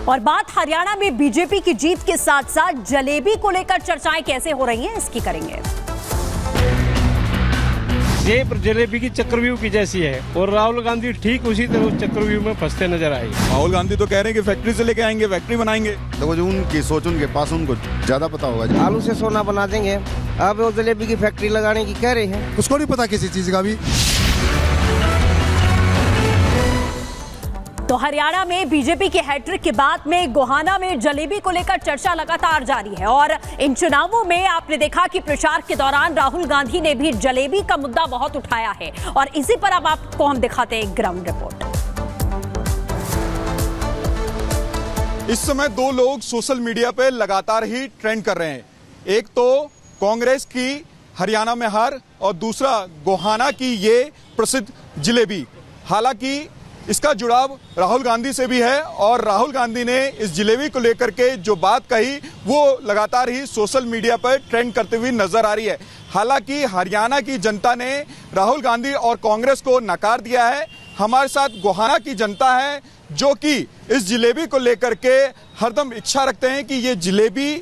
और बात हरियाणा में बीजेपी की जीत के साथ साथ जलेबी को लेकर चर्चाएं कैसे हो रही हैं, इसकी करेंगे। ये जलेबी की चक्रव्यूह की जैसी है और राहुल गांधी ठीक उसी तरह उस चक्रव्यूह में फंसते नजर आए। राहुल गांधी तो कह रहे हैं कि फैक्ट्री से लेके आएंगे, फैक्ट्री बनाएंगे। देखो जो उनकी सोच उनके पास, उनको ज्यादा पता होगा। आलू से सोना बना देंगे, अब वो जलेबी की फैक्ट्री लगाने की कह रहे हैं। उसको नहीं पता किसी चीज का भी। तो हरियाणा में बीजेपी के हैट्रिक के बाद में गोहाना में जलेबी को लेकर चर्चा लगातार जारी है और इन चुनावों में आपने देखा कि प्रचार के दौरान राहुल गांधी ने भी जलेबी का मुद्दा बहुत उठाया है और इसी पर अब आपको हम दिखाते हैं ग्राउंड रिपोर्ट। इस समय दो लोग सोशल मीडिया पे लगातार ही ट्रेंड कर रहे हैं। एक तो कांग्रेस की हरियाणा में हार और दूसरा गोहाना की ये प्रसिद्ध जलेबी। हालांकि इसका जुड़ाव राहुल गांधी से भी है और राहुल गांधी ने इस जलेबी को लेकर के जो बात कही वो लगातार ही सोशल मीडिया पर ट्रेंड करते हुए नजर आ रही है। हालांकि हरियाणा की जनता ने राहुल गांधी और कांग्रेस को नकार दिया है। हमारे साथ गोहाना की जनता है जो कि इस जलेबी को लेकर के हरदम इच्छा रखते हैं कि ये जलेबी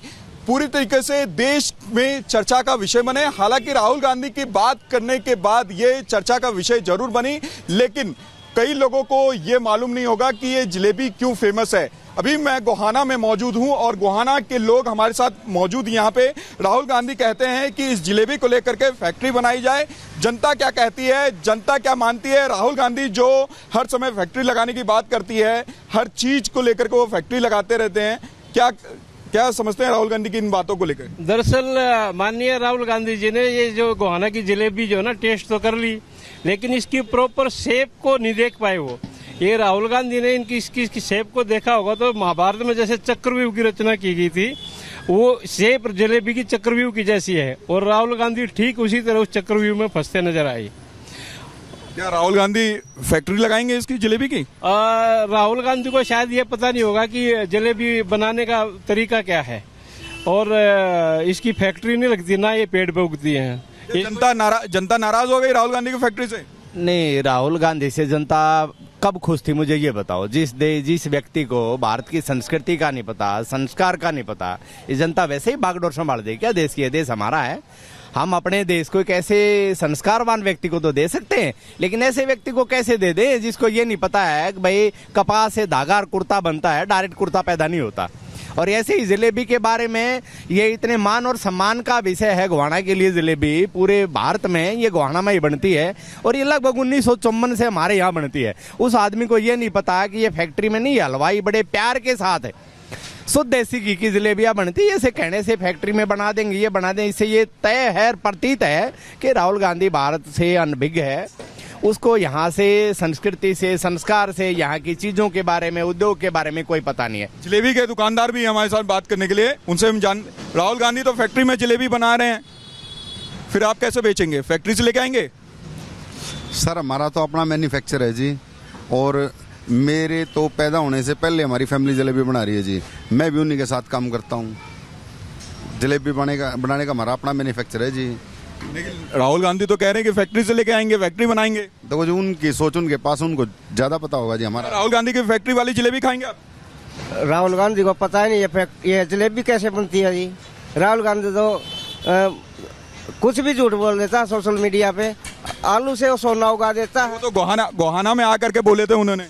पूरी तरीके से देश में चर्चा का विषय बने। हालांकि राहुल गांधी की बात करने के बाद ये चर्चा का विषय जरूर बनी, लेकिन कई लोगों को ये मालूम नहीं होगा कि ये जलेबी क्यों फेमस है। अभी मैं गोहाना में मौजूद हूं और गोहाना के लोग हमारे साथ मौजूद यहाँ पे। राहुल गांधी कहते हैं कि इस जलेबी को लेकर के फैक्ट्री बनाई जाए। जनता क्या कहती है, जनता क्या मानती है? राहुल गांधी जो हर समय फैक्ट्री लगाने की बात करती है, हर चीज को लेकर के वो फैक्ट्री लगाते रहते हैं, क्या समझते हैं राहुल गांधी की इन बातों को लेकर? दरअसल माननीय राहुल गांधी जी ने ये जो गोहाना की जलेबी जो है ना टेस्ट तो कर ली, लेकिन इसकी प्रॉपर शेप को नहीं देख पाए वो। ये राहुल गांधी ने इसकी शेप को देखा होगा तो महाभारत में जैसे चक्रव्यूह की रचना की गई थी, वो शेप जलेबी की चक्रव्यूह की जैसी है और राहुल गांधी ठीक उसी तरह उस चक्रव्यूह में फंसते नजर आए। क्या राहुल गांधी फैक्ट्री लगाएंगे इसकी जलेबी की? राहुल गांधी को शायद ये पता नहीं होगा कि जलेबी बनाने का तरीका क्या है और इसकी फैक्ट्री नहीं लगती, ना ये पेड़ पे उगती है। जनता नाराज हो गई राहुल गांधी की फैक्ट्री से? नहीं, राहुल गांधी से जनता कब खुश थी मुझे ये बताओ। जिस व्यक्ति को भारत की संस्कृति का नहीं पता, संस्कार का नहीं पता, ये जनता वैसे ही बागडोर संभाल दे क्या? देश की है, देश हमारा है। हम अपने देश को एक ऐसे संस्कारवान व्यक्ति को तो दे सकते हैं, लेकिन ऐसे व्यक्ति को कैसे दे दे जिसको ये नहीं पता है कि भाई कपास से धागा और कुर्ता बनता है, डायरेक्ट कुर्ता पैदा नहीं होता। और ऐसे ही जलेबी के बारे में ये इतने मान और सम्मान का विषय है गोहाना के लिए। जलेबी पूरे भारत में ये गोहाना में ही बनती है और ये लगभग 1954 से हमारे यहाँ बनती है। उस आदमी को ये नहीं पता कि ये फैक्ट्री में नहीं, हलवाई बड़े प्यार के साथ है शुद्ध देसी घी की जलेबियां बनती है। इसे कहने से फैक्ट्री में बना देंगे, ये बना देंगे, इससे ये तय है, प्रतीत है कि राहुल गांधी भारत से अनभिज्ञ है। उसको यहाँ से संस्कृति से, संस्कार से, यहाँ की चीजों के बारे में, उद्योग के बारे में कोई पता नहीं है। जलेबी के दुकानदार भी हमारे साथ बात करने के लिए, उनसे हम राहुल गांधी तो फैक्ट्री में जलेबी बना रहे हैं, फिर आप कैसे बेचेंगे? फैक्ट्री से लेके आएंगे? सर हमारा तो अपना मैन्युफैक्चर है जी, और मेरे तो पैदा होने से पहले हमारी फैमिली जलेबी बना रही है जी। मैं भी उन्हीं के साथ काम करता हूँ। जलेबी बनाने का हमारा अपना मैन्युफैक्चर है जी। लेकिन राहुल गांधी तो कह रहे हैं कि फैक्ट्री से लेके आएंगे, फैक्ट्री बनाएंगे। देखो जो उनकी सोच उनके पास, उनको ज्यादा पता होगा जी। हमारा राहुल गांधी की फैक्ट्री वाली जलेबी खाएंगे आप? राहुल गांधी को पता ही नहीं ये जलेबी कैसे बनती है जी। राहुल गांधी तो कुछ भी झूठ बोल देता सोशल मीडिया पे। आलू से वो सोना उगा देता है। वो तो गोहाना में आकर के बोले थे उन्होंने।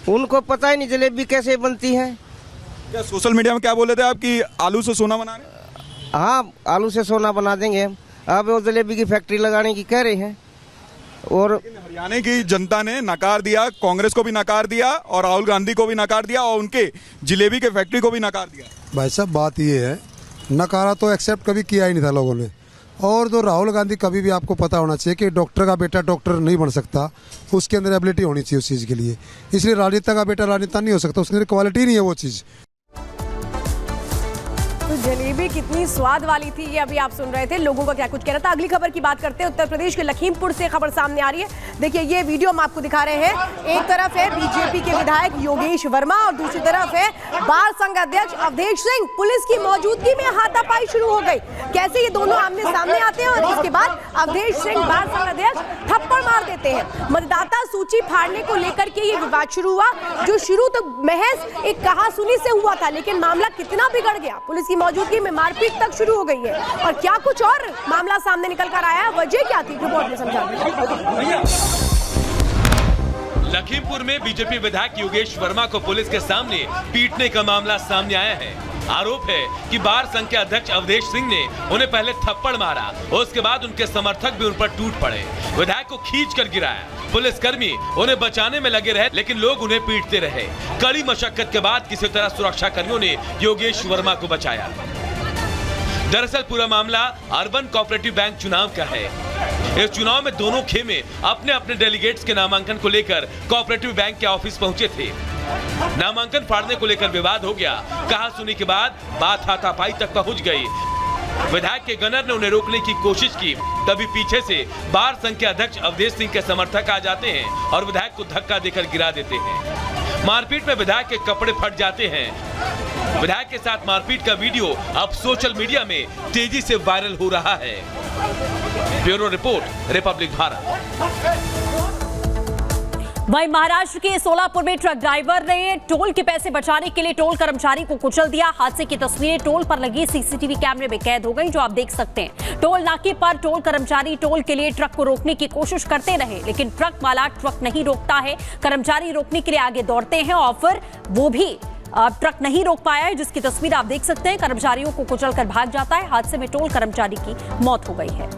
उनको पता ही नहीं जलेबी कैसे बनती है। क्या सोशल मीडिया में क्या बोले थे आप कि आलू से सोना बना रहे? हाँ, आलू से सोना बना देंगे, अब वो जलेबी की फैक्ट्री लगाने की कह रहे हैं। और हरियाणा की जनता ने नकार दिया, कांग्रेस को भी नकार दिया और राहुल गांधी को भी नकार दिया और उनके जलेबी के फैक्ट्री को भी नकार दिया। भाई साहब बात ये है, नकारा तो एक्सेप्ट कभी किया ही नहीं था लोगों ने। और तो राहुल गांधी कभी भी आपको पता होना चाहिए कि डॉक्टर का बेटा डॉक्टर नहीं बन सकता, उसके अंदर एबिलिटी होनी चाहिए उस चीज़ के लिए। इसलिए राजनेता का बेटा राजनेता नहीं हो सकता, उसके अंदर क्वालिटी नहीं है वो चीज़। तो जलेबी कितनी स्वाद वाली थी ये अभी आप सुन रहे थे, लोगों का क्या कुछ कहना था। अगली खबर की बात करते हैं। उत्तर प्रदेश के लखीमपुर से खबर सामने आ रही है। देखिए ये वीडियो हम आपको दिखा रहे हैं। एक तरफ है बीजेपी के विधायक योगेश वर्मा और दूसरी तरफ है बार संघ अध्यक्ष अवधेश सिंह, पुलिस की मौजूदगी में हाथापाई शुरू हो गई। कैसे ये दोनों आमने सामने आते हैं और इसके बाद अवधेश सिंह बार संघ अध्यक्ष थप्पड़ मार देते हैं। मतदाता सूची फाड़ने को लेकर के ये विवाद शुरू हुआ, जो शुरू तो महज एक कहासुनी से हुआ था, लेकिन मामला कितना बिगड़ गया। पुलिस की मौजूदगी में मारपीट तक शुरू हो गई है और क्या कुछ और मामला सामने निकल कर आया, वजह क्या थी, रिपोर्ट में समझा। लखीमपुर में बीजेपी विधायक योगेश वर्मा को पुलिस के सामने पीटने का मामला सामने आया है। आरोप है कि बार संघ के अध्यक्ष अवधेश सिंह ने उन्हें पहले थप्पड़ मारा और उसके बाद उनके समर्थक भी उन पर टूट पड़े, विधायक को खींचकर गिराया। पुलिसकर्मी उन्हें बचाने में लगे रहे, लेकिन लोग उन्हें पीटते रहे। कड़ी मशक्कत के बाद किसी तरह सुरक्षा कर्मियों ने योगेश वर्मा को बचाया। दरअसल पूरा मामला अर्बन कोऑपरेटिव बैंक चुनाव का है। इस चुनाव में दोनों खेमे अपने अपने डेलीगेट्स के नामांकन को लेकर कोऑपरेटिव बैंक के ऑफिस पहुंचे थे। नामांकन फाड़ने को लेकर विवाद हो गया। कहासुनी के बाद बात हाथापाई तक पहुंच गई। विधायक के गनर ने उन्हें रोकने की कोशिश की, तभी पीछे से बार संघ के अध्यक्ष अवधेश सिंह के समर्थक आ जाते हैं और विधायक को धक्का देकर गिरा देते हैं। मारपीट में विधायक के कपड़े फट जाते हैं। विधायक के साथ मारपीट का वीडियो अब सोशल मीडिया में तेजी से वायरल हो रहा है। Bureau report, Republic Bharat. वहीं महाराष्ट्र के सोलापुर में ट्रक ड्राइवर ने टोल के पैसे बचाने के लिए टोल कर्मचारी को कुचल दिया। हादसे की तस्वीरें टोल पर लगी सीसीटीवी कैमरे में कैद हो गई, जो आप देख सकते हैं। टोल नाके पर टोल कर्मचारी टोल के लिए ट्रक को रोकने की कोशिश करते रहे, लेकिन ट्रक वाला ट्रक नहीं रोकता है। कर्मचारी रोकने के लिए आगे दौड़ते हैं और फिर वो भी ट्रक नहीं रोक पाया है, जिसकी तस्वीर आप देख सकते हैं। कर्मचारियों को कुचलकर भाग जाता है। हादसे में टोल कर्मचारी की मौत हो गई है।